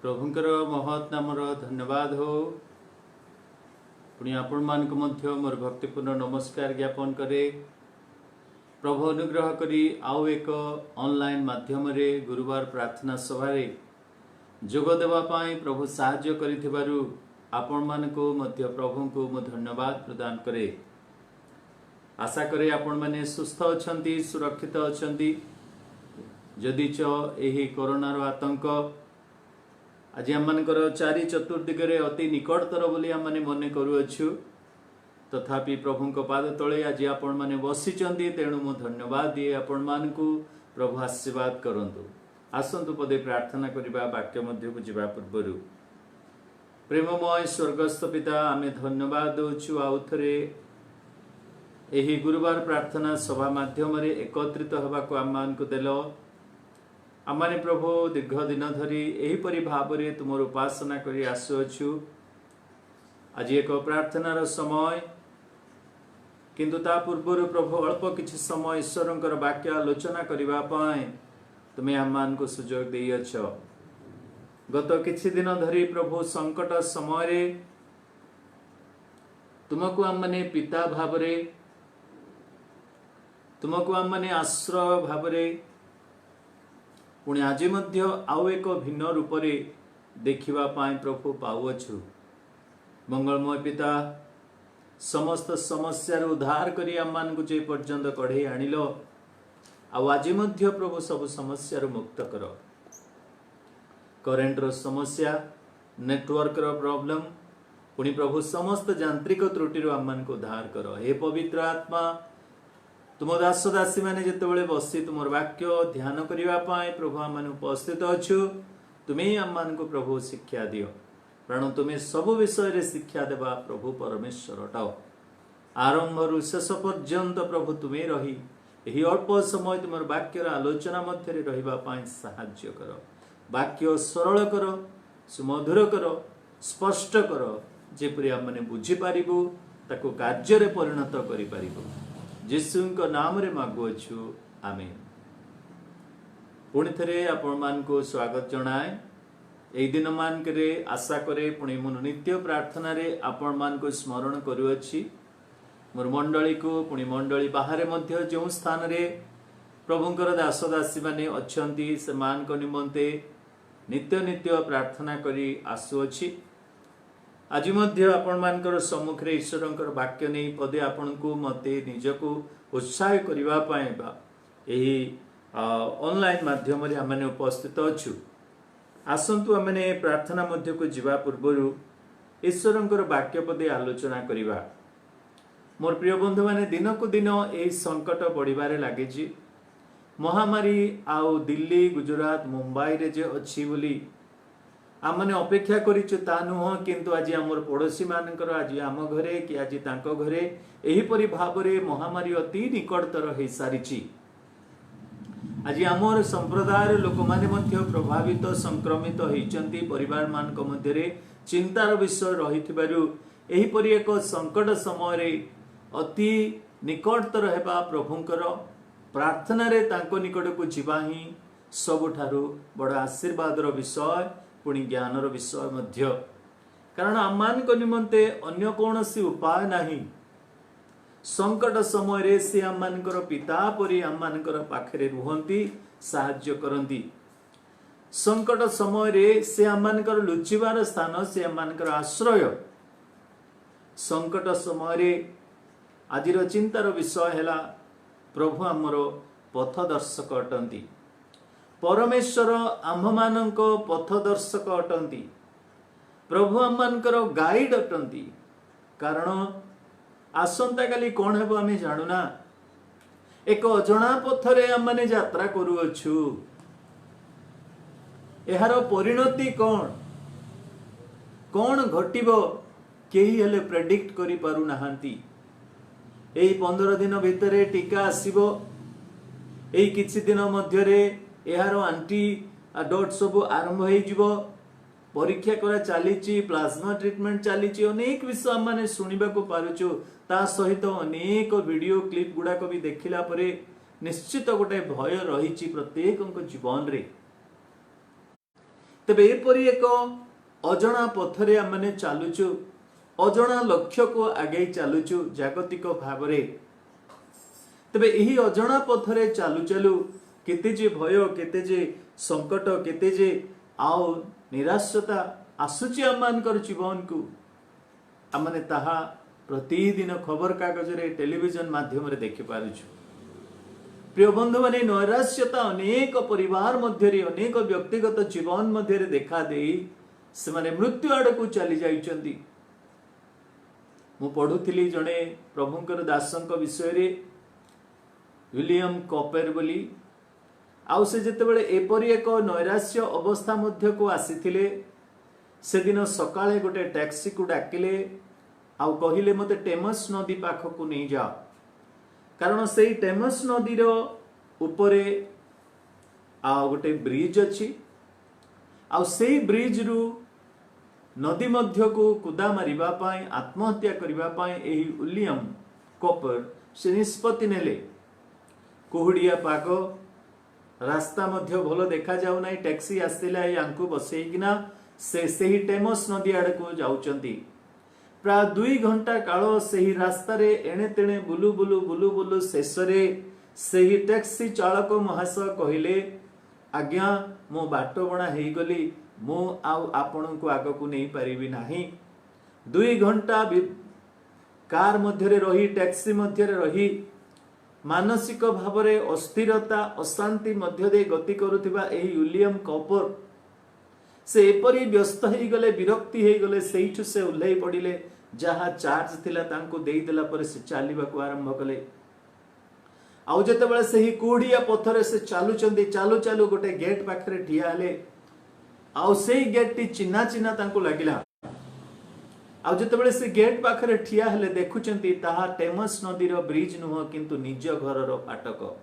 प्रभुंकर महत् नामर धन्यवाद हो। पुणी आपण मानक मध्य मोर भक्तिपूर्ण नमस्कार ज्ञापन करे। प्रभु अनुग्रह करी आउ एक ऑनलाइन माध्यम रे गुरुवार प्रार्थना सभा रे जोग देवा पाई प्रभु साहाय्य करिथिबारु आपण मानको मध्य प्रभु को मो धन्यवाद प्रदान करे। आशा करे आपण माने सुस्थ अछंती, सुरक्षित अछंती। जदि एही कोरोनार आतंक आज आमर चारि चतुर्दिगरे अति निकटतर बोली आम मन करुअछु, तथापि प्रभु पाद तले आज आपण मैंने बसिचंती। तेणु मो धन्यवाद दिए आपण मानकु। प्रभु आशीर्वाद करंतु। आसंतु पदे प्रार्थना करिबा। वाक्य मध्य को जिबा पूर्वरु प्रेममय स्वर्गस्थ पिता आमे धन्यवाद दउछु। आउ थरे एही गुरुवार प्रार्थना सभा माध्यम रे एकत्रित होबाको आम मानकु देलो। आमाने प्रभु दीर्घ दिन धरी एहीपरि भाव रे तुमर उपासना करी आसुअछु। आज एक प्रार्थनार समय, किंतु ता पूर्वर प्रभु अल्प किछि समय ईश्वरंकर वाक्य आलोचना करिबा पाए तुमे आमान को सुजोग देइछ। गत किछि दिन धरी प्रभु संकट समय रे तुमको आम माने पिता भाव रे, तुमको आम माने आश्रय भाव रे, पुणी आज मध्य आउ एक भिन्न रूप रे देखिबा पाए प्रभु पाउछु। मंगलमय पिता समस्त समस्या उद्धार करी आमान को जे पर्यंत कढ़े आनिलो, आज मध्य प्रभु सब समस्या मुक्त कर। करेंट रो समस्या, नेटवर्क रो प्रॉब्लम, पुणी प्रभु समस्त यांत्रिक त्रुटि रो आमान को उद्धार कर। हे पवित्र आत्मा, तुम दास दासी माने जेतेबेले बसी तुमर वाक्य ध्यान करिबा पाए प्रभु आम उपस्थित अछु। तुम्हें आम मान को प्रभु शिक्षा दियो, कारण तुम्हें सब विषय रे शिक्षा देवा प्रभु परमेश्वर अटाओ। आरंभ रु शेष पर्यंत प्रभु तुम्हें रही यही अल्प समय तुमर वाक्यर आलोचना मध्य रे रहिबा पाए साहाय्य कर। वाक्य सरल कर, सुमधुर कर, स्पष्ट कर, जेपरि आम माने बुझी पारिबु, ताको कार्य रे परिणत करि पारिबु। यीशुଙ୍କ नाम रे मागुअछु, आमेन। पुणी थरे आपण मान को स्वागत जणाए। एई दिन मान करे आशा करे पुणी मन नित्य प्रार्थना रे आपण मान को स्मरण करूअछि। मोर मंडली को पुणी मंडली बाहर मध्य जो स्थान रे प्रभुंकर दास दासी माने अछंती से मान को निमंते नित्य नित्य प्रार्थना करी आसुअछि। आज मध्य आपण मानकर सम्मुख रे ईश्वरंकर वाक्य नहीं पदे आपण को मते निजको उत्साह करिबा पाएबा एही ऑनलाइन माध्यम रे हमने उपस्थित अछु। आसंतु हमने प्रार्थना मध्य को जीवा पूर्वरु ईश्वरंकर वाक्य पदे आलोचना करिबा। मोर प्रिय बंधु माने दिन को दिन ए संकट बढ़िबारे लागे जी। महामारी आउ दिल्ली, गुजरात, मुंबई रे जे अछि बोली आमने अपेक्षा करिछु ता नुह, किंतु आज आमर पड़ोसी मानकर आज आम घरे कि आज तांको घरे एहीपरि भाव रे महामारी अति निकटतर हो सारिछि। आज आमर संप्रदायर लोक माने मध्य प्रभावित संक्रमित होइचंती। परिवार मानक मध्य रे चिंतार विषय रहिथिबारु एहीपरि एक संकट समय रे अति निकटतर हेबा प्रभुंकर प्रार्थना रे तांको निकट को जीवा ही सबुठारु बड़ आशीर्वादर विषय, पुणी ज्ञानर विषय मध्य। कारण आमान को निमंते अन्य कौनसी उपाय नहीं। संकट समय रे से आमानकर पिता परी आमानकर पाखरे रुहंती, साहाय्य करंती। संकट समय रे से आमानकर लुचिबार स्थान, से आमानकर आश्रय। संकट समय रे आजिर चिंतार विषय हैला प्रभु आमर पथदर्शक अटंती। परमेश्वर आम्भमानंक पथदर्शक अटंती। प्रभु आम्मानकर गाइड अटंती। कारण आसंता काली कौन हेबो आमे जानुना। एक अजଣା पथरे आमने यात्रा करूअछु। एहार परिणति कौन कौन घटिबो केही हेले प्रेडिक्ट करि पारु नाहांती। एही 15 दिन भितरे टीका आसीबो, एही किछि दिन मध्य रे एहार एंटीडोट सब आरंभ हो जिवो। परीक्षा करा चलीची, प्लाज्मा ट्रीटमेंट चलीची, अनेक विषय माने सुनिबा को पारुचो। ता सहित अनेक वीडियो क्लिप गुडा को भी देखिला परे निश्चित गोटे भय रही प्रत्येक जीवन रे। तेबे एपरी एक अजणा पथरे आमने चालुचु, अजणा लक्ष्य को आगे चालुचु जागतिक भावरे। तेबे यही अजणा पथरे चालू चालू केते जे भय, केते जे संकट, केते जे आओ निराशता आसुची आममानकर जीवन को आमने ताहा प्रतिदिन खबर कागज रे टेलीविजन माध्यम रे देखि पारुछु। प्रिय बंधु माने नैराश्यता अनेक परिवार मध्य रे, अनेक व्यक्तिगत जीवन मध्य रे देखा देई से माने मृत्यु आड़ को चली जाइछंती। मु पढुथिली जणे प्रभुंकर दासंक विषय रे विलियम कॉपर बोली, आउ से जेतेबेले एपरी एक नैराश्य अवस्था मध्य को आसीथिले, से दिन सकाळे गोटे टैक्सी को डाकिले आउ कहिले मते टेमस नदी पाखक को नहीं जाओ, कारण से टेमस नदी रो उपरे आ गोटे ब्रिज अछि, आउ से ब्रिज रु नदी मध्य को कुदा मारिबा पाई, आत्महत्या करिबा पाई एही विलियम कॉपर से निष्पत्ति नेले। कुहुडिया पाग, रास्ता मध्य भल देखा जाऊ नाही, टैक्सी आस्तिला यांकु बसेइकिना से सही टेमस नदी आड़ को जाउचंती। प्राय 2 घंटा काल सही रास्ता रे एणे तेणे बुलु बुलु बुलु बुलु शेषरे सही टैक्सी चालक महाशय कहिले, आज्ञा मो बाट बणा हेई गली, मो आउ आपन को आग को नहीं पारिबी नाही। 2 घंटा कार मध्य रे रही, टैक्सी मध्य रे रही मानसिक भावरे अस्थिरता अशांति मध्य दे गति करुथिबा एही विलियम कॉपर से एपरी व्यस्त हेई गले, विरक्ति हेई गले, सेइठु से उल्लै पड़िले, जहा चार्ज थिला तांको देई देला पर से चालिबा को आरंभ कले। आउ जेतेबेले सेही कोडिया पथरे से चालू चंदी, चालू चालू गोटे गेट पाखरे ठिया हेले, आउ सेही गेट टी चिन्ना चिन्ना तांको लागिला। आउ जेतेबेले से गेट पाखरे ठिया हेले देखुचंती ताहा टेमस नदी रो ब्रिज नुह, किंतु निज घर रो फाटक।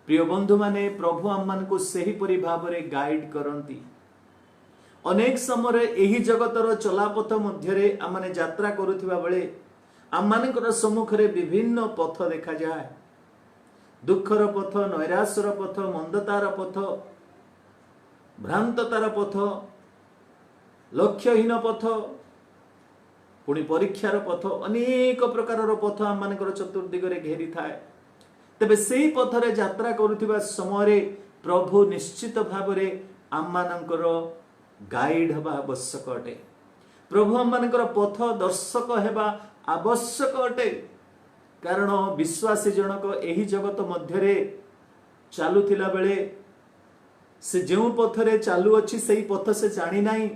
प्रिय बंधु माने प्रभु आम्मान को सही परि भावरे गाइड करंती। अनेक समय एही जगतर चलापथ मध्यरे आमने यात्रा करुथिबा बेले आम्मानकर सम्मुखरे विभिन्न पथ देखा जाए। दुखर पथ, नैराश्यर पथ, मंदतार पथ, भ्रांततार पथ, लक्ष्यहीन पथ, पुणी परीक्षार पथ, अनेक प्रकार पथ आम्मानकर चतुर्दिगरे घेरी थाए। तेबे सेही पथरे यात्रा करुथिबा समय प्रभु निश्चित भावरे आम्मानकर गाइड हवा आवश्यक अटे। प्रभु आम्मानकर पथ दर्शक हेबा आवश्यक अटे, कारण विश्वासी जनक एही जगत मध्यरे चालुथिला बेले से जेउ पथरे चालू अछि सेही पथ से जानि नाही,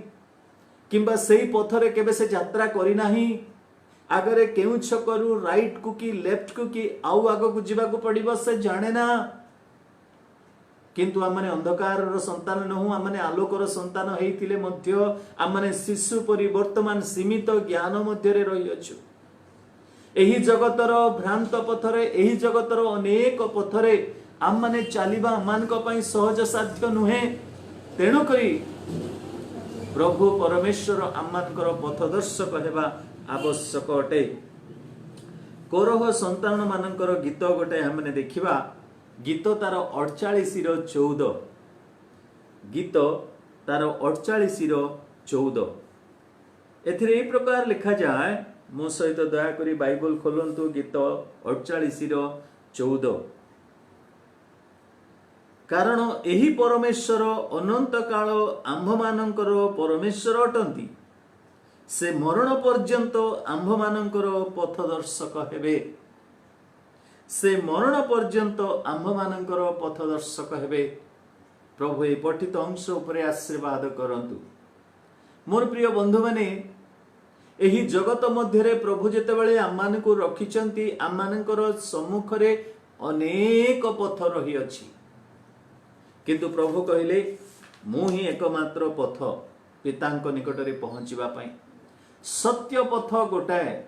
किंबा सेही पथरे केबे से यात्रा करि नाही। आगरे केउ छकरू राइट को कि लेफ्ट को कि आउ आग को जीवा को पड़िबो से जाने ना। किंतु आमने अंधकार रो संतान नहु, आमने आलोकर संतान हेइतिले मध्य आमने शिशु परि वर्तमान सीमित ज्ञान मध्य रे रहि अछु। एही जगतर भ्रांत पथरे, एही जगतर अनेक पथरे आमने चालिबा आमानक पई सहज साध्य नुहे। तेणु करी प्रभु परमेश्वर आमानकर पथदर्शक हेबा आवश्यक अटे। कोरह संतान मानकर गीत गोटे हमने देखिबा, गीत तार 48:14, गीत तार 48:14 एथिरे ए प्रकार लिखा जाए। मो सहित दया करी बाइबल खोलंतु, गीत 48:14। कारण एही परमेश्वर अनंत काल आम्भ मानकर परमेश्वर अटंती, से मरण पर्यंत आम्भ मानकर पथदर्शक हेबे। से मरण पर्यंत आम्भ मानकर पथदर्शक हेबे। प्रभु ए पठित अंश उपरे आशीर्वाद करंतु। मोर प्रिय बंधु माने, एही जगत मध्यरे प्रभु जेतेबेले आम्मान को रखिचंती, आम्मानकर सम्मुखरे अनेक पथ रही अछि, किंतु प्रभु कहिले मु ही एकमात्र पथ पितांक निकटरे पहुंचीबा पई। सत्य पथ गोटाए,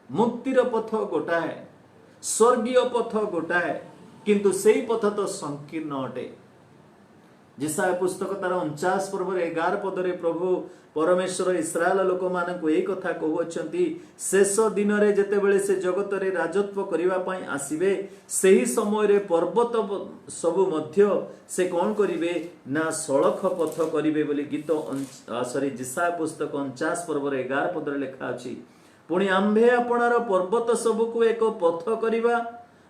मुक्तिर पथ गोटाए, स्वर्गीय पथ गोटाए, किंतु सेही पथ तो संकीर्ण अटे। जिसाया पुस्तक तार 49 पर्व 11 पदरे प्रभु परमेश्वर इस्राएल लोक मानक यही कथा कहउछंती शेष दिन रे जेतेबेले से जगत रे राजत्व करिवा पई आसीबे सही समय रे पर्वत सबु मध्य से कौन करिवे ना सड़क पथ करिवे बोली गीत सॉरी जिसाया पुस्तक 49 पर्व 11 पदरे लिखा अछि। पुणी आंभे आपणार पर्वत सबुको एक पथ करिवा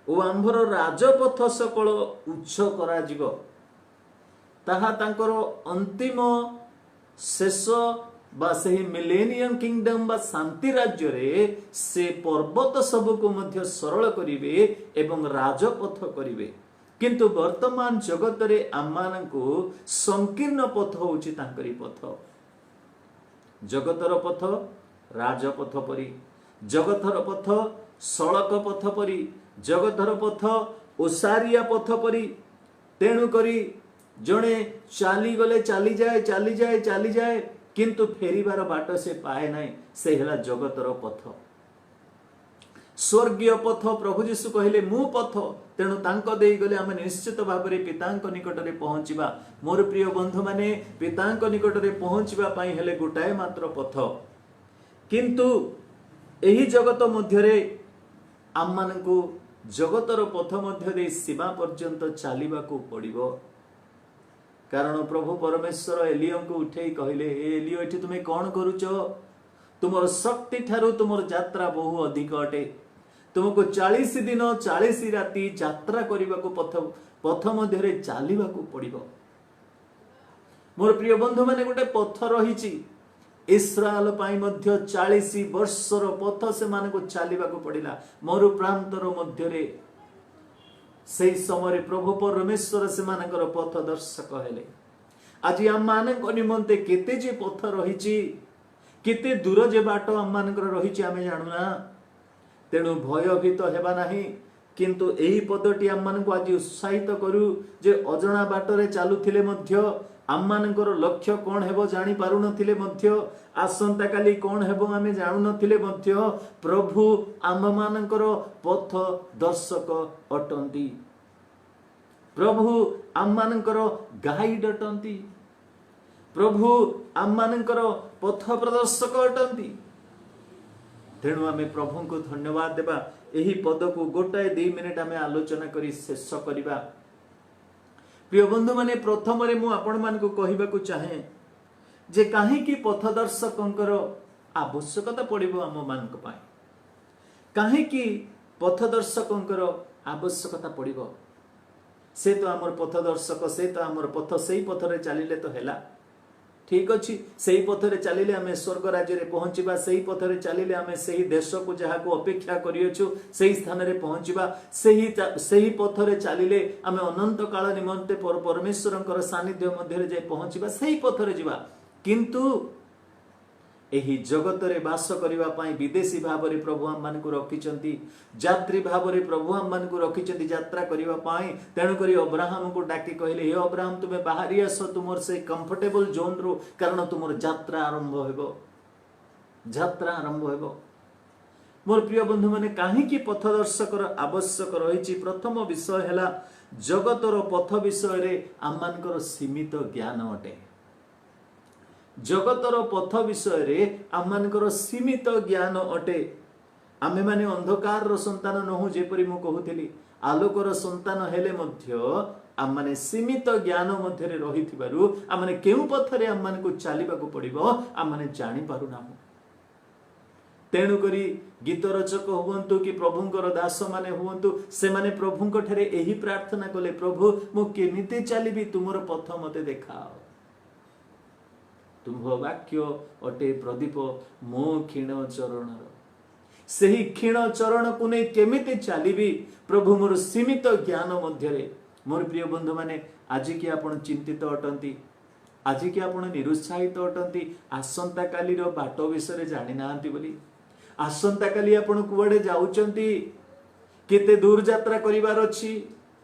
ओ आंभर राजपथ सकल उच्च करा जिवो ताहा तांकर अंतिम शेष बा सही मिलेनियम किंगडम बा शांति राज्य रे से पर्वत सबको मध्य सरल करिवे एवं राजपथ करिवे। किंतु वर्तमान जगत रे आमानंकु संकीर्ण पथ होउची तांकरी पथ। जगतर पथ राजपथ परी, जगतर पथ सड़क पथ परी, जगतर पथ ओसारिया पथ परी। तेणु करी जड़े चाली गले चाली जाए किंतु फेरिबार बाट से पाए ना से हला जगतर पथ। स्वर्गीय पथ प्रभु जीशु कहले मु पथ तेणु तांको देई गले आम निश्चित भाव में पितांक निकट में पहुंचीबा। मोर प्रिय बंधु माने पितांक निकट में पहुंचीबा पई हेले गोटाए मात्र पथ। किंतु एही जगत मध्यरे आम मानकु जगतर पथ मध्य दे सीमा पर्यंत चलिबा को पड़िबो। कारण प्रभु परमेश्वर एलियो को उठे कहले हे एलियो एठी तुमे कौन करूच तुमर शक्ति ठारू तुमर यात्रा बहु अधिक अटे। तुमको 40 दिन 40 राति यात्रा करने को पथ मध्य चलवा को पड़िबो। मोर प्रिय बंधु माने गोटे पथ रही इस्राएल पाई मध्य 40 वर्षर पथ से मान को चलवा को पड़िला मरु प्रांतर मध्य से समय प्रभु परमेश्वर से मानकर पथ दर्शक हेले। आज आम मान निमंते केते जे पथ रही केते दूर जे बाट आम मानकर रही आमे जानूना। तेणु भयभीत हेबा नाही किंतु एही पदटी आम मान को आज उत्साहित करू जे अजणा बाटरे चालुथिले मध्य आम मानकर लक्ष्य कौन हेबो जानी पारु नथिले मध्य आसंता काली कौन हेबो आमे जानू नथिले मध्य प्रभु आम मानकर पथ दर्शक अटंती। प्रभु आम मानकर गाइड अटंती। प्रभु आम मानकर पथ प्रदर्शक अटंती। तेणु आमे प्रभु को धन्यवाद देबा। एही पद को गोटाए 2 मिनिट आमे आलोचना करी शेष करिबा। प्रिय बंधु माने प्रथम रे मु आपण मान को कहिबा को चाहे जे काहे की पथदर्शकंकर आवश्यकता पड़िबो आम मान को पाए। काहे की पथदर्शकंकर आवश्यकता पड़िबो से तो आमर पथदर्शक से तो आमर पथ सेही पथरे चलिले तो हेला ठीक अच्छी से पथरे चलिले आमे स्वर्ग राज्य रे पहुंचीबा। सेही पथरे चलिले आमे सेही देश को जहा को अपेक्षा करियछु सेही स्थान रे पहुंचीबा। सेही पथरे चलिले आमे अनंत काल निमंते परमेश्वरंकर सानिध्य मध्य जे पहुंचीबा सेही पथरे जिबा। किंतु एही जगत रे वास करिवा पाई विदेशी भाव रे प्रभु हम मान को रखिचंती यात्री भाव रे प्रभु हम मान को रखिचंती यात्रा करिवा पाई। तेणु करी अब्राहम को डाकी कहले हे अब्राहम तुमे बाहरी आस तुमर से कंफर्टेबल जोन रो कारण तुमर यात्रा आरंभ हेबो। मोर प्रिय बंधु माने काहे की पथदर्शकर आवश्यक रहिछि। प्रथम विषय हैला जगतर पथ विषय रे आम मानकर सीमित ज्ञान अटे। जगतर पथ विषय रे आम मानकर सीमित ज्ञान अटे। आमे माने अंधकार रो संतान नहु जेपरि मु कहूथिली आलोकर संतान हेले मध्य आम माने सीमित ज्ञान मध्य रे रहिथिबारु आम माने केउ पथरे आम मान को चलिबा को पड़िबो आम माने जानि पारु नाहु। तेणु करी गीत रचक हुवंतु कि प्रभुंकर दास माने हुवंतु से माने प्रभुंक ठरे एही प्रार्थना कले प्रभु मु केमिते चलिबी तुमर पथ मते देखाओ। तुम वाक्य अटे प्रदीप मो क्षीण चरण सही क्षीण चरण को नहीं केमिते चलिबी प्रभु मोर सीमित ज्ञान मध्य। मोर प्रिय बंधु माने आज की आपण चिंतित अटंती आज की आपण निरुत्साहित अटंती आसंता काली रो बाट विषय जानि नांती बोली आसंता काली आपण कुआडे जाउचंती केते दूर यात्रा करिवार अछि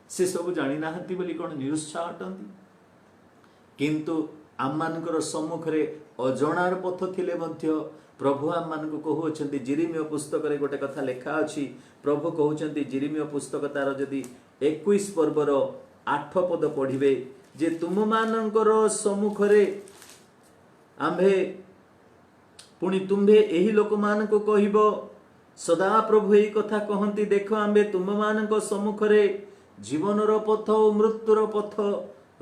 से सब जानि नांती बोली कोन निरुत्साह अटंती। किंतु आम मानकर सम्मुख रे अजणार पथ थिले मध्य प्रभु आम मान को कहउछंती जिरिमियो पुस्तक रे गोटे कथा लेखा अछि। प्रभु कहउछंती जिरिमियो पुस्तक तार जदी 21 पर्वर 8 पद पढ़िबे जे तुम मानकर सम्मुखरे आम्भे पुणी तुम्भे एही लोक मान को कहब सदा प्रभु यही कथा कहती देख आम्बे तुम मान सम्मुखरे जीवनर पथ और मृत्युर पथ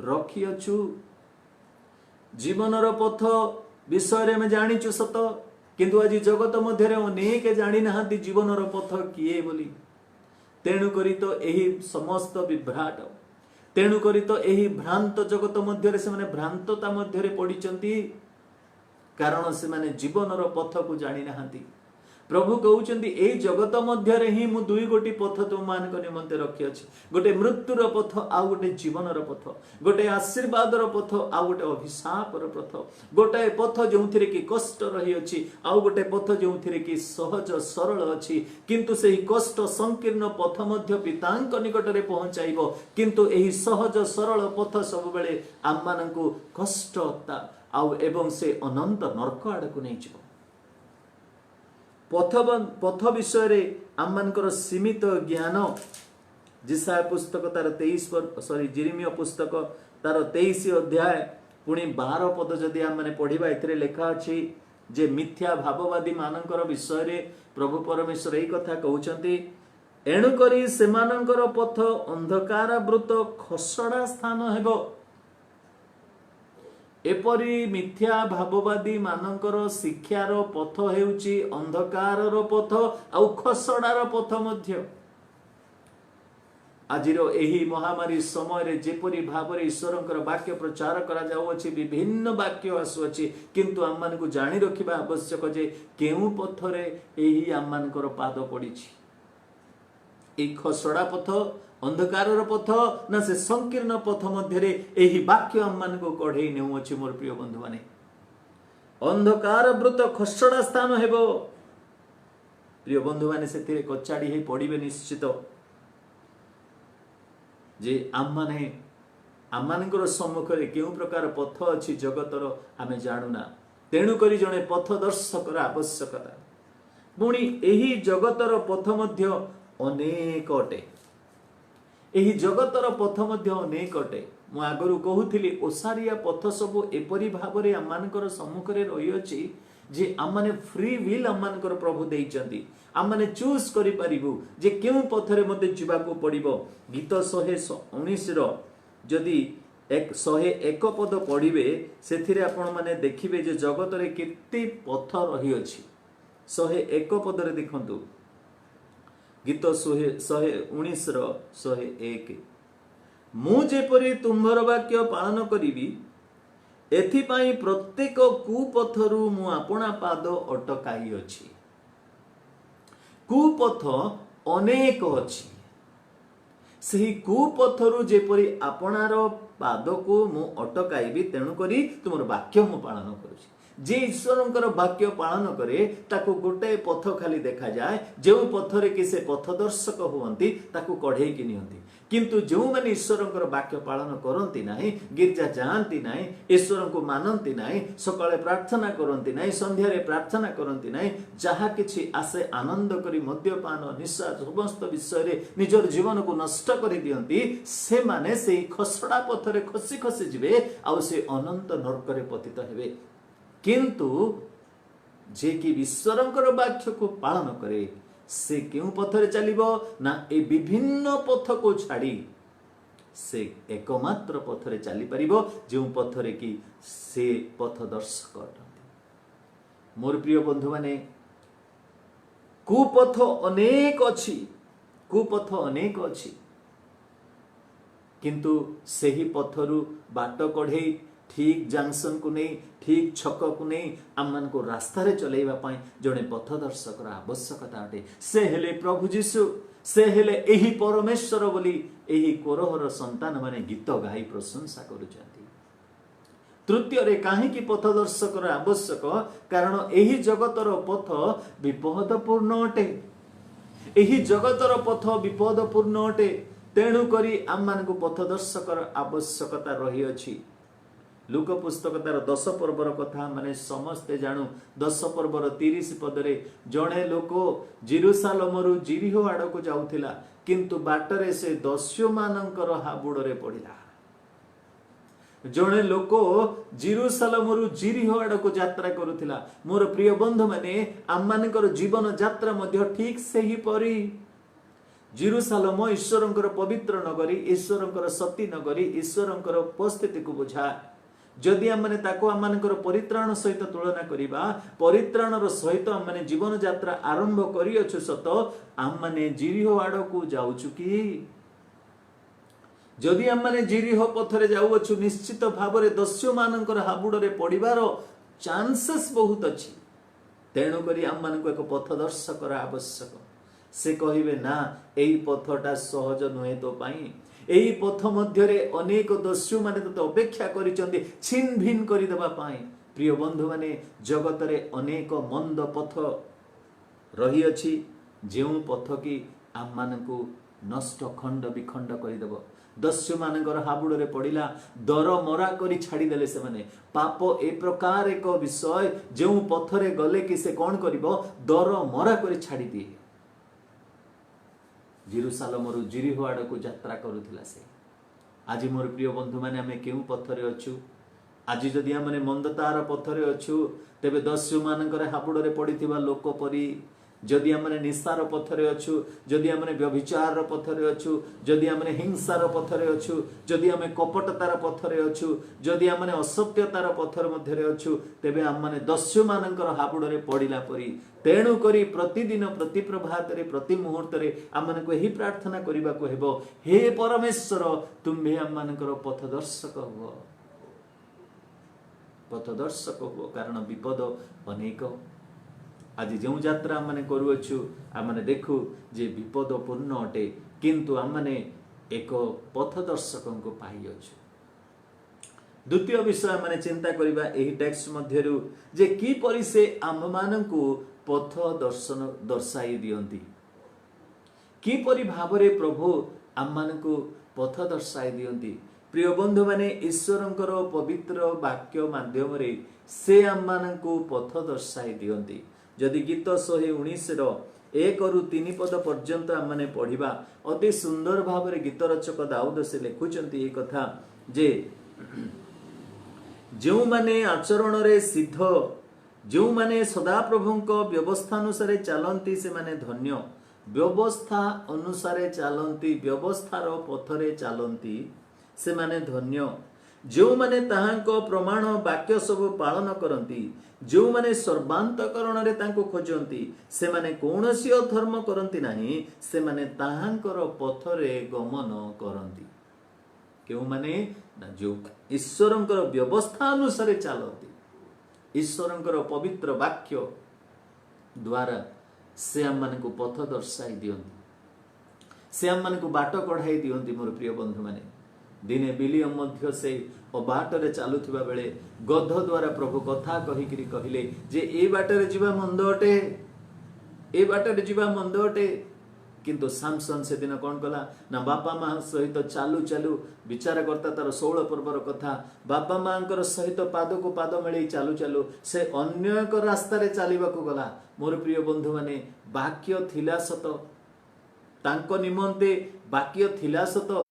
रखिअछु। जीवनर पथ विषय में जानिचु सत किंतु आज जगत मध्य अनेक जानी ना जीवनर पथ किए बोली। तेणु करी तो यही समस्त विभ्राट, तेणु करी तो यही भ्रांत जगत मध्य से माने भ्रांतता मध्य पड़िचंती कारण से माने जीवनर पथ को जानी नाहांती। प्रभु कहउचंती ए जगत मध्य ही मु दुई गोटी पथ तुम मान निमंते रखी अछि, गोटे मृत्युर पथ आउ गोटे जीवनर पथ, गोटे आशीर्वादर पथ आउ गोटे अभिशापर पथ, गोटे पथ जो कि कष्ट रही अछि आउ गोटे पथ जो कि सहज सरल अछि। किंतु सेही कष्ट संकीर्ण पथ मध्य पितांक निकटरे पहुंचाइबो, किंतु एही सहज सरल पथ सब बेले आम मानकु कष्ट आउ एवं से अनंत नरक आड़ को नहीं जाओ। पथ विषय आम मानकर सीमित ज्ञान जिसाया पुस्तक तार 23 जिरिमिया पुस्तक तार 23 अध्याय पुणी 12 पद जदि आम माने पढ़िबा एथिरे लेखा अछि जे मिथ्या भाववादी मानकर विषय रे प्रभु परमेश्वर एही कथा कहउचंती एणु करी सेमानकर पथ अंधकारावृत खसड़ा स्थान हेबो। एपरी मिथ्या भाववादी मानकर शिक्षार पथ हेउची अंधकारर पथ आउ खसड़ार पथ मध्य। आजिर एही महामारी समय रे जेपरी भाव ईश्वरंकर वाक्य प्रचार करा जाउअछि, विभिन्न वाक्य आसुअछि, किंतु आम मानकु जानि रखिबा आवश्यक जे केउ पथरे एही आम मानकर पाद पड़िछि। ए खसड़ा पथ अंधकारर पथ ना से संकीर्ण पथ मध्य एही वाक्य आम मान को कढ़ई नेउअछि। मोर प्रिय बंधु माने अंधकार वृत खसड़ा स्थान हेबो। प्रिय बंधु माने सेथिरे कचाड़ी हे पड़िबे निश्चित जे आम मानकर सम्मुख रे केउ प्रकार पथ अछि जगतर आमे जानुना। तेणु करी जणे पथ दर्शकर आवश्यकता। पुणी एही जगतर पथ मध्य अनेक अटे, एही जगतर पथ मध्य अनेक अटे। मु आगरु कहूथिली ओसारिया पथ सब एपरी भाबरे आम मानकर सम्मुख रे रही अछि जे आम माने फ्री विल आम मानकर प्रभु देइचंती। आम माने चूज करि परिबु जे केउ पथरे मते जिबाको पड़िबो। गीत 119 रो जदि 101 पद पढ़िबे सेथिरे आपण माने देखिबे जे जगत रे केते पथ रही अछि। 101 पद रे देखंतु गीत 119 रो 101 मु जेपरि तुम्हर वाक्य पालन करिबी एथिपाई प्रत्येक कुपथरु मु आपणा पाद अटकाई अछि। कुपथ अनेक अछि, सही कुपथरु जेपरि आपणार पाद को मु अटकाइबी, तेणु करी तुमर वाक्य मु पालन करूछि। जे ईश्वरंकर वाक्य पालन करे ताको गोटे पथ खाली देखा जाए, जो पथरे कि से पथदर्शक हुवंती ताको कढ़ेई कि नियंती। किंतु जो माने ईश्वरंकर वाक्य पालन करंती नाही, गिरजा जानती नाही, ईश्वर को मानंती नाही, सकाळे प्रार्थना करंती नाही, संध्या रे प्रार्थना करंती नाही, जहा किछि आसे आनंद करी मद्यपान निशा समस्त विषय रे निजर जीवन को नष्ट करी दियंती, से माने सेही खसड़ा पथरे खसी खसी जिवे आ से अनंत नरक रे पतित हेबे। किंतु जे कि ईश्वरंकर वाक्य को पालन करे से क्यों पथरे चलिबो ना ए विभिन्न पथ को छाड़ी से एकमात्र पथरे चली परिबो जो पथरे कि से पथ दर्शक अटंती। मोर प्रिय बंधु माने कुपथ अनेक अछि, कुपथ अनेक अछि, किंतु सेही पथरु बाट कढ़ेई ठीक जंक्शन को नहीं, ठीक छक को नहीं आम मान को रास्ता रे चलेबा पाई जणे पथदर्शक आवश्यकता अटे। से हेले प्रभु जीशु, से हेले एही परमेश्वर बोली एही कोरहर संतान माने गीत गाई प्रशंसा करूछंती। तृतीय रे काहे कि पथदर्शक आवश्यक, कारण एही जगतर पथ विपदपूर्ण अटे, एही जगतर पथ विपदपूर्ण अटे। तेणु करी आम मान को पथदर्शक आवश्यकता रही अछि। लूक पुस्तक तार 10 पर्वर कथा माने समस्ते जानू। 10 पर्वर 30 पदरे जड़े लोक जेरुसालेमरु जिरिहो आड़ को जाउथिला, किंतु बाटरे से दस्यु मानकर हाबुड़े पड़िला। जड़े लोक जेरुसालेम जिरिह आड़ को यात्रा करुथिला। मोर प्रिय बंधु माने आम मानकर जीवन यात्रा मध्य ठीक से ही परी। जेरुसालेम ईश्वरंकर पवित्र नगरी, ईश्वरंकर सती नगरी, ईश्वरंकर उपस्थिति को बुझा। जदि आम माने ताको आम मानकर परित्राण सहित तुलना करिबा, परित्राणर सहित आम माने जीवन यात्रा आरंभ करियछु सत, आम माने जिरिह आड़ को जाउछु कि? जदि आम माने जिरिह पथरे जाउछु, निश्चित भाव में दस्यु मानकर हाबुड़े पड़िबार चांसेस बहुत अच्छी। तेणु करी आम मानक एक पथदर्शकर आवश्यक। से कहिबे ना एई पथटा सहज नुहे तो पाई, एई पथ मध्यरे अनेक दस्यु माने तो अपेक्षा करिसंती छिन भिन करि देबा पाई। प्रिय बंधु माने जगत रे अनेक मंद पथ रही अछि, जेउ पथ की आम मानकु नष्ट खंड विखंड करि देबो। दस्यु मानकर हाबुड़े पड़िला, दर मरा करी छाड़ी देले से माने। पाप ए प्रकार एक विषय जो पथरे गले कि से कौन करिबो, दर मरा करी छाड़ी दिए। जेरुसालेम जिरिह आड़ को यात्रा करुथिला से। आज मोर प्रिय बंधु माने आमे केउ पथरे अछु? आज जदि आमे मंदतार पथरे अछु, तेबे दस्यु मानकर हाबुड़े पड़िथिबा लोक परी। जदि आमने निस्सार पथरे अछु, जदि आमने व्यभिचार पथरे अछु, जदि आमने हिंसार पथरे अछु, जदि आमे कपटतार पथरे अछु, जदि आमने असत्यतार पथर मध्यरे अछु, तेबे आमने दस्यु मानकर हाबुड़े पड़िला परी। तेणु करी प्रतिदिन प्रति प्रभात रे प्रति मुहूर्त रे आमने को यही प्रार्थना करिबा को हेबो, हे परमेश्वर तुम्हे आम मानकर पथदर्शक हो, पथदर्शक हो। कारण विपद अनेक। आज जो यात्रा आम करुअछु, आम देखु जे विपदपूर्ण अटे, किंतु आम एक पथदर्शक को पाई अछु। द्वितीय विषय आम चिंता करिबा एही टेक्स्ट मध्यरु जे की परि से आम मानकु पथ दर्शन दर्शाई दियंती, की परि भावरे प्रभु आम मानकु पथ दर्शाई दियंती। प्रिय बंधु माने ईश्वरंकर पवित्र वाक्य माध्यम रे से आम मानकु पथ दर्शाई दियंती। जदि गीत 119 1 रु 3 पद पर्यंत आम माने पढ़िबा, अति सुंदर भाव रे गीत रचक दाऊद से लिखुचंती ए कथा जे जो माने आचरण रे सिद्ध, जो माने सदा प्रभुंक व्यवस्था अनुसार चलंती से माने धन्य। व्यवस्था अनुसार चलंती, व्यवस्थार पथरे चलंती से माने धन्य। जो माने ताहांको प्रमाण वाक्य सब पालन करंती, जो माने सर्वांतकरण रे तांको खोजंती, से माने कोनोसी अधर्म करंती नाही, से माने ताहांकर पथरे गमन करंती। केउ माने ना जो ईश्वरंकर व्यवस्था अनुसार चलंती, ईश्वरंकर पवित्र वाक्य द्वारा से आम मानकु पथ दर्शाई दियंती, से आम मानकु बाट कढ़ाई दियंती। मोर प्रिय बंधु माने दिने विलियम मध्य से बाटरे चलुथिबा बेले गध द्वारा प्रभु कथा कहिकरी कहिले जे ए बाटरे जीवा मंद अटे, ए बाटरे जीवा मंद अटे। किंतु सामसन से दिन कौन कला ना बापा माँ सहित चालू चालू विचार करता तार 16 पर्वर कथा। बापा माँ सहित पाद को पाद मिले चालू चालू से अन्य एक रास्ता रे चलवा को गला। मोर प्रिय बंधु माने वाक्य थिला सत, तांको निमंते वाक्य थिला सत,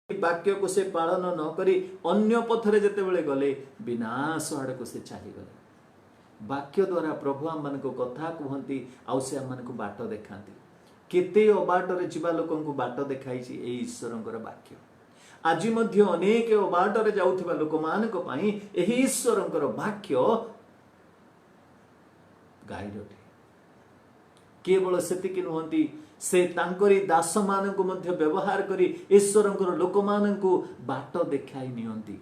वाक्य को से पालन न करी अन्य पथरे जेते बेले गले विनाश आड़ को से चली गले। वाक्य द्वारा प्रभु आम मान को कथा कहती, आउ से आम मान को बाट देखाती। केते अबाटरे जीवा लोकन को बाट देखाई ए ईश्वरंकर वाक्य। आज मध्य अनेक अबाटरे जाउथिबा लोक मान को पई एही ईश्वरंकर वाक्य गाइड अटे। केवल सेतिक नुहंती, से तांकरी दास मान को मध्य व्यवहार करी ईश्वरंकर लोक मान को बाट देखाई नियंती।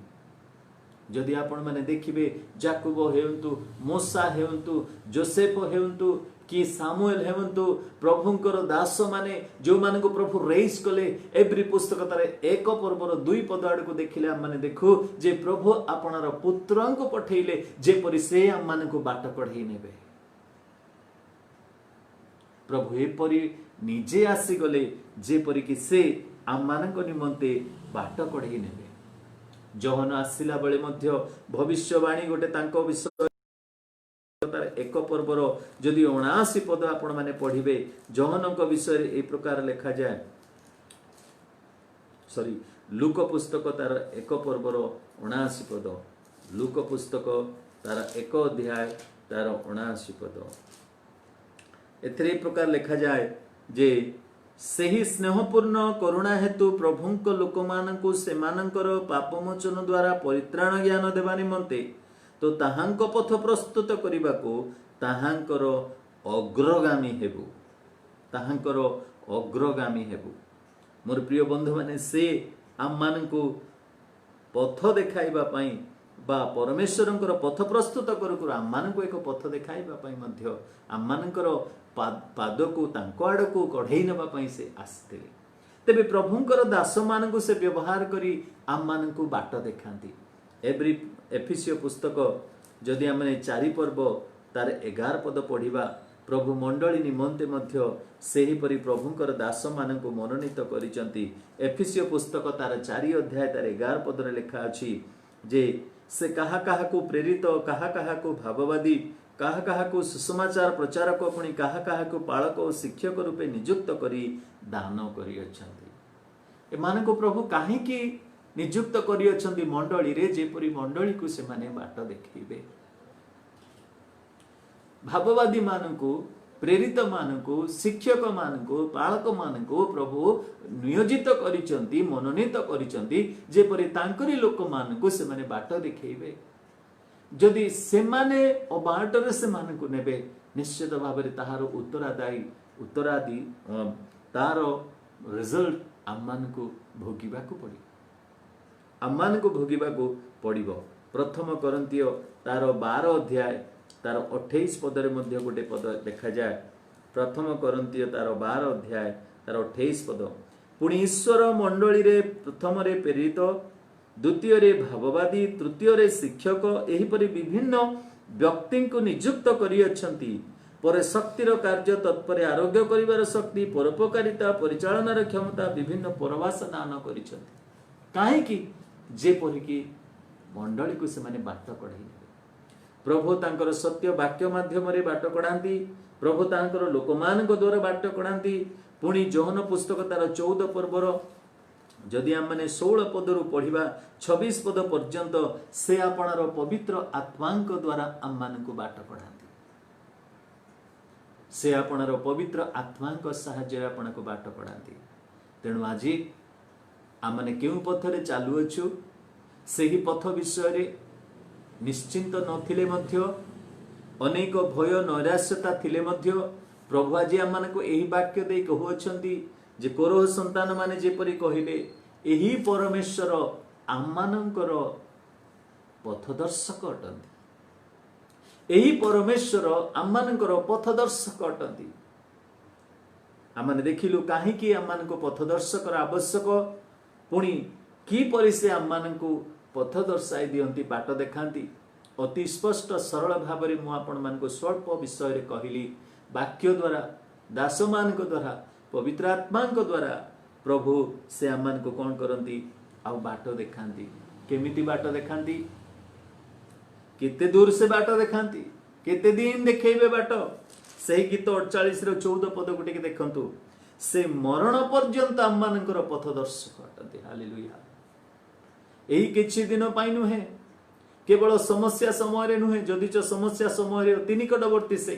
जदि आपण माने देखिबे जाकुब हेउंतु, मूसा हेउंतु, जोसेफ हेउंतु कि सामुएल हेउंतु, प्रभुंकर दास माने जो मान को प्रभु रेस कले, एवरी पुस्तक तारे 1 पर्वर 2 पद आड़ को देखिले हम माने देखु जे प्रभु आपणार पुत्र को पठेइले जेपरि से हम मान को बाट कढाई नेबे। प्रभु एपरि निजे आसी गले जेपरि कि से आम मान को निमंते बाट कढाई नेबे। जहन आसिला बेले मध्य भविष्यवाणी गोटे तांको विषय 1 पर्वर जदि 79 पद आपण माने पढ़िबे, जहनक विषय ए प्रकार लिखा जाए, सॉरी लूक पुस्तक तार 1 पर्वर 79 पद, लूक पुस्तक तार 1 अध्याय तार 79 पद। एथिरे प्रकार लिखा जाए जे सही स्नेहपूर्ण करुणा हेतु प्रभुंक लोक मानकु सेमानंकर पापमोचन द्वारा परित्राण ज्ञान देवा निमंते तो ताहांक पथ प्रस्तुत करने ताहांकर अग्रगामी हेबु, ताहांकर अग्रगामी हेबु। मोर प्रिय बंधु माने से आम मानकु पथ देखाइबा पई बा परमेश्वरंकर पथ प्रस्तुत करू आम मानकु एक पथ देखाइबा पई मध्य आम मानकर पाद को तांको आड़को कढ़ई नबा पई से आसथिले। तेबे प्रभुंकर दास मानकु से व्यवहार करी आम मानकु बाट देखांती। एफिसियो पुस्तक जदि आमने 4 पर्व तार 11 पद पढ़िबा प्रभु मंडली निमंते मध्य सेही परि प्रभुंकर दास मानकु मनोनीत करिसंती। एफिसियो पुस्तक तार 4 अध्याय तार 11 पद रे लिखा अछि जे से कहा कहा को प्रेरित, कहा कहा को भाववादी, कहा कहा को सुसमाचार प्रचारक, पुणी कहा कहा को पालक और शिक्षक रूपे नियुक्त करी दान करी अछंती। एमानकु प्रभु काहे की नियुक्त करी अछंती मंडली रे, जेपरि मंडली को से माने बाट देखैबे। भाववादी मानकु, प्रेरित मानकु, शिक्षक मानकु, पालक मानकु प्रभु नियोजित करिसंती, मनोनीत करिसंती जेपरि तांकरी लोक मानकु से माने बाट देखैबे। जदि से माने अबाटरे से मानकु नेबे निश्चित भाव में ताहार उत्तरादी तार रिजल्ट आम मानकु भोगिबाकु पड़ी, आम मानकु भोगिबाकु पड़िबो। प्रथम कोरिन्थिय तार 12 अध्याय तार 28 पदरे मध्य गोटे पद देखा जाए। प्रथम कोरिन्थिय तार 12 अध्याय तार 28 पद, पुणी ईश्वर मंडली रे प्रथम रे प्रेरित, द्वितीय रे भाववादी, तृतीय रे शिक्षक, एहीपरि विभिन्न व्यक्ति को नियुक्त करी अछंती। पर शक्तिर कार्य तत्पर आरोग्य करिवार शक्ति, परोपकारिता, परिचालनार क्षमता, विभिन्न परवास दान करिसंती। काहे कि जेपरि कि मंडली को से माने बाट कढाई। प्रभु तांकर सत्य वाक्य माध्यम रे बाट कढांती, प्रभु तांकर लोकमानक द्वारा बाट कढांती। पुणी जोहन पुस्तक तार 14 पर्वर जदि आम मैंने 16 पदरु पढ़िबा 26 पद पर्यंत से आपणार पवित्र आत्मांक द्वारा आम मानकु बाट कढांती। से आपणार पवित्र आत्मांक साहाय्य आपनको बाट कढांती। तेणु आज आम माने केउ पथरे चालू अछु सेही पथ विषय रे निश्चिंत नथिले मध्य, अनेक भय नैराश्यता थिले मध्य प्रभु आज आम मानकु एही वाक्य दे कहउछंती जे कोरोह संतान माने जेपरि कहिले एही परमेश्वर आम मानकर पथदर्शक अटंती। एही परमेश्वर आम मानकर पथदर्शक अटंती। आम माने देखिलु काहे कि आम मानको पथदर्शक आवश्यक, पुणी की परि से आम मानकु पथ दर्शाई दियंती, बाट देखांती। अति स्पष्ट सरल भाव में मु आपण मानको स्वल्प विषय रे कहिली। वाक्य द्वारा, दास मानक द्वारा, पवित्र आत्मांक द्वारा प्रभु से आम मानको कौन करंती आउ बाट देखांती। केमिति बाट देखांती, केते दूर से बाट देखांती, केते दिन देखैबे बाट। सही गीत 48 रो 14 पद गुटे के देखंतु, से मरण पर्यंत आम मानकर पथदर्शक अटंती। हालेलुया। एही किछि दिन पाई नुहे, केवल समस्या समय रे नुहे, जदिच समस्या समय रे अति निकटवर्ती से,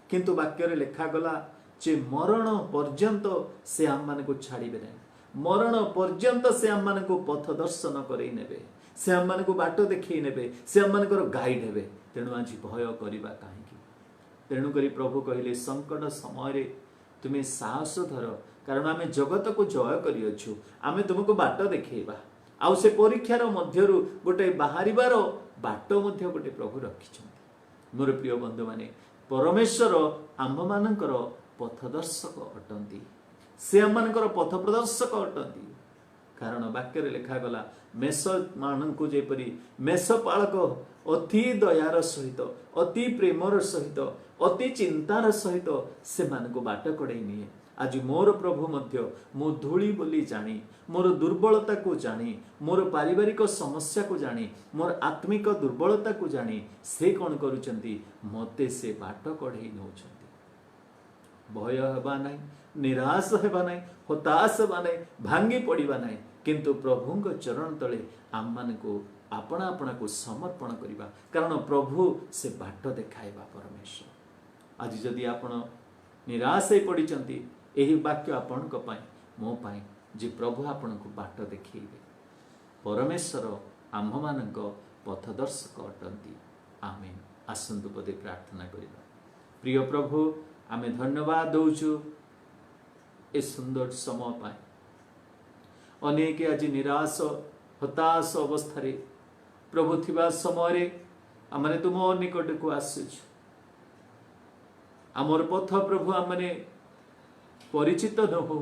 किंतु वाक्य रे लेखा गला जे मरण पर्यंत से आम मानकु छाड़ीबे नहीं। मरण पर्यंत से आम मानकु पथ दर्शन करई नेबे, से आम मानकु बाट देखई नेबे, से आम मानकर गाइड हेबे। तेणु आज भय करिबा काहेकि? तेणु करी प्रभु कहिले संकट समय रे तुमे साहस धर, कारण आमे जगत को जय करि अछु, आमे तुमको बाट देखैबा। आउ से परीक्षार मध्यरु गोटे बाहरिबार बाट मध्य गोटे प्रभु रखिछन्ति। मोर प्रिय बंधु माने परमेश्वर आम्भ मानकर पथदर्शक अटंती, से आम मानकर पथ प्रदर्शक अटंती। कारण वाक्य रे लेखा गला मेष मानकु जेपरि मेष पालक अति दयार सहित, अति प्रेमर सहित, अति चिंतार सहित से मानकु बाट कढई निए। आज मोर प्रभु मध्य मो धूली बोली जानी, मोर दुर्बलता को जानी, मोर पारिवारिक समस्या को जानी, मोर आत्मिक दुर्बलता को जानी, से कौन करुचंती मते से बाट कढई नउचंती। भय हेबा नहीं, निराश हेबा नहीं, हताश हेबा नहीं, भांगी पड़िबा नहीं। किंतु प्रभु चरण तले आम मान को आपणा आपणा को समर्पण करवा, कारण प्रभु से बाट देखाइबा परमेश्वर। आज जदि आपण निराश हो पड़ी यही वाक्य आपण मो पाई जे प्रभु आपण को बाट देखिबे। परमेश्वर आम मानक पथदर्शक अटंती। आमेन। आसंतु पदे प्रार्थना करिबा। प्रिय प्रभु आमे धन्यवाद दौचु ए सुंदर समय पाए। अनेक आज निराश हताश अवस्था प्रभु थिबा समय आमने तुम निकट को आसुछु। आमर पथ प्रभु आमने परिचित न हो।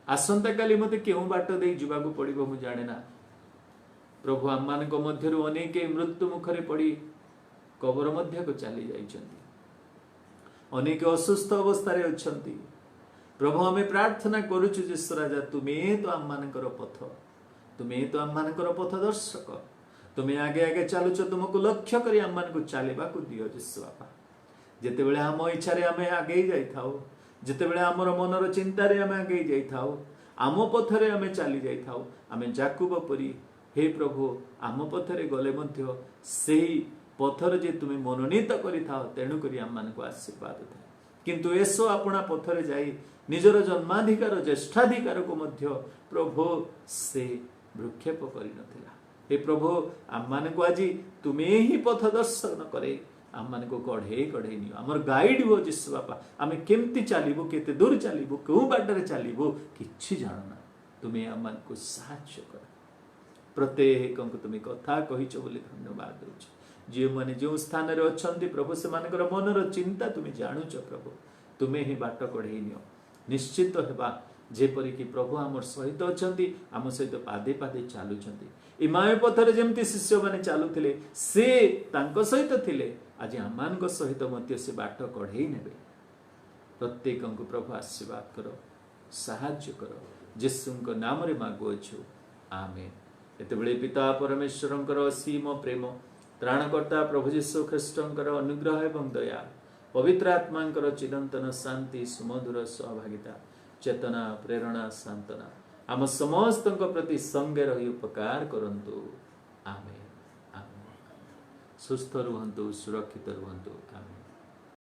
आसंता काली मते केउ बाट दे जुबाकू पड़िबो मु जाने ना। प्रभु आम मान मध्यरु अनेक मृत्यु मुखरे पड़ी कबर मध्य को चली जाइछन्ति। अनेक असुस्थ अवस्था रे अछन्ति। प्रभु हमें प्रार्थना करूछु जे राजा तुम्हें तो आम मानकर पथ, तुम्हें तो आम मानकर पथदर्शक, तुम्हें आगे आगे चलुछ, तुमको लक्ष्य करी आम मान को चलवा को दियो यीशु बापा। जेते बेले आम इच्छा रे आमे आगे जाई थाओ, जेते बेले आमर मनर चिंता रे आमे आगे जाई थाओ, आम पथरे आमे चली जाई थाओ, आमे जाकुब परी हे प्रभु आम पथरे गले मध्य सेही पथर जे तुम्हें मनोनीत करि थाओ, तेणु करी आम मान को आशीर्वाद थाए। किंतु एसो आपणा पथरे जाई निजर जन्माधिकार ज्येष्ठाधिकार को मध्य प्रभु से भ्रुक्षेप करि नथिला। हे प्रभु आम मान को आज तुम्हें ही पथ दर्शन करे आम मान को कढ़े कढ़े नियो, आमर गाइड हो यीशु बापा। आमे केमती चलिबो, केते दूर चलिबो, केउ बाटरे चलिबो किछि जानना, तुम्हें आम मान को साहाय्य कर। प्रत्येक को तुम्हें कथा कहिछ बोली धन्यवाद दउछ। जे माने जो स्थान रे अछंती प्रभु से मानकर मनर चिंता तुम्हें जानुछ प्रभु, तुम्हें ही बाट कढ़े नियो। निश्चित हेबा जेपरि कि प्रभु आमर सहित अछंती, आम सहित पादे पादे चालुछंती। ए माय पथरे जेमती शिष्य माने चालुथिले से तांको सहित थिले, आज आम मानक सहित मध्य से बाट कढ़े नेबे। प्रत्येक को प्रभु आशीर्वाद करो, साहाय्य करो, यीशुଙ୍କ नाम रे मागुछु। आमेन। एतेबेले पिता परमेश्वरଙ୍କର असीम प्रेम, त्राणकर्ता प्रभु यीशु ख्रीष्टଙ୍କର अनुग्रह एवं दया, पवित्र आत्माଙ୍କର चिरंतन शांति सुमधुर सहभागिता, चेतना प्रेरणा सांत्वना आम समस्त प्रति संगे रही उपकार करंतु। आमेन। आमेन। सुस्थ रुहंतु, सुरक्षित रुहंतु। आमेन।